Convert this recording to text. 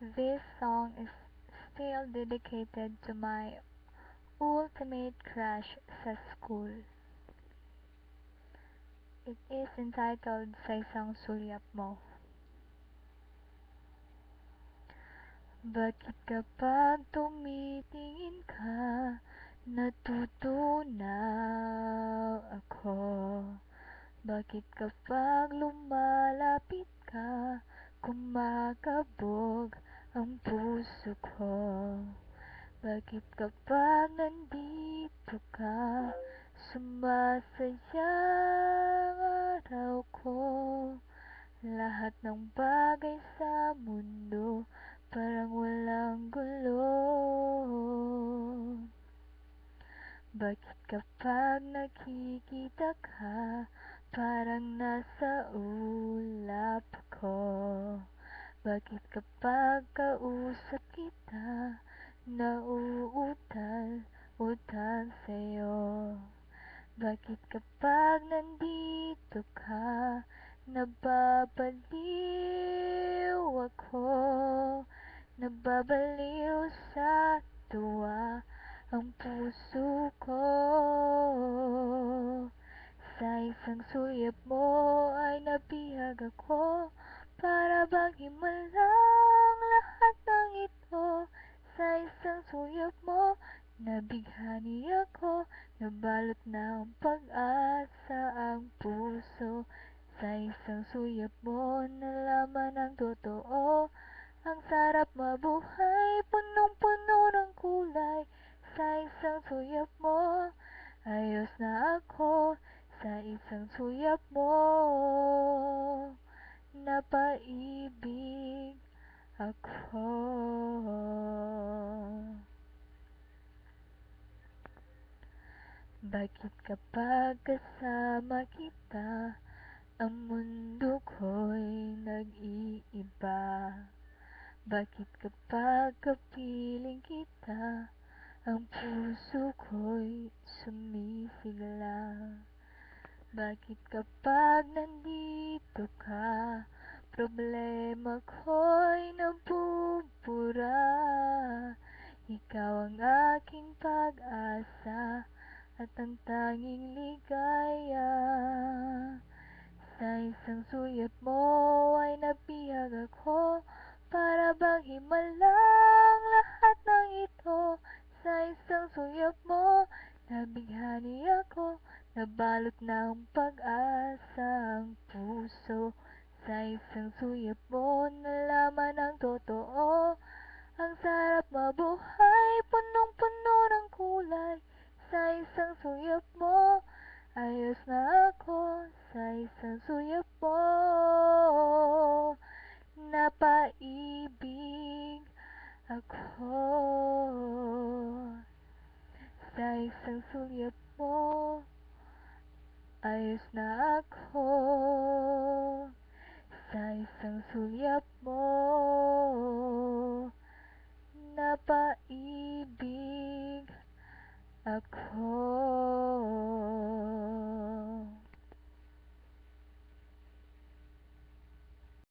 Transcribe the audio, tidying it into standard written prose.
This song is still dedicated to my ultimate crush sa school. It is entitled Sa Isang Sulyap Mo. Bakit kapag tumitingin ka, natutunaw ako? Bakit kapag lumalapit ka, kumakabog ang puso ko? Bakit kapag nandito ka, sumasaya ang araw ko? Lahat ng bagay sa mundo parang walang gulo. Bakit kapag nakikita ka, parang nasa ulap ko? Bakit kapag kausap kita, nauutal-utal sa'yo? Bakit kapag nandito ka, nababaliw ako? Nababaliw sa tuwa ang puso ko. Sa isang sulyap mo ay nabihag ako, para bang himalang lahat ng ito. Sa isang sulyap mo, nabighani ako, nabalot ng pag-asa ang puso. Sa isang sulyap mo, nalaman ang totoo. Ang sarap mabuhay, punong-puno ng kulay. Sa isang sulyap mo, ayos na ako. Sa isang sulyap mo, napaibig ako. Bakit kapag kasama kita, ang mundo ko'y nag-iiba? Bakit kapag kapiling kita, ang puso ko'y sumisigla? Bakit kapag nandito ka, problema ko'y nabubura? Ikaw ang aking pag-asa at ang tanging ligaya. Sa isang sulyap mo ay nabihag ako, para bang himalang lahat ng ito. Sa isang sulyap mo, nabighani ako, nabalot ng pag-asa ang puso. Sa isang sulyap mo, nalaman ang totoo. Ang sarap mabuhay, punong-puno ng kulay. Sa isang sulyap mo, ayos na ako. Sa isang sulyap mo, napaibig ako. Sa isang sulyap mo, ayos na ako. Sa isang sulyap mo, napaibig ako.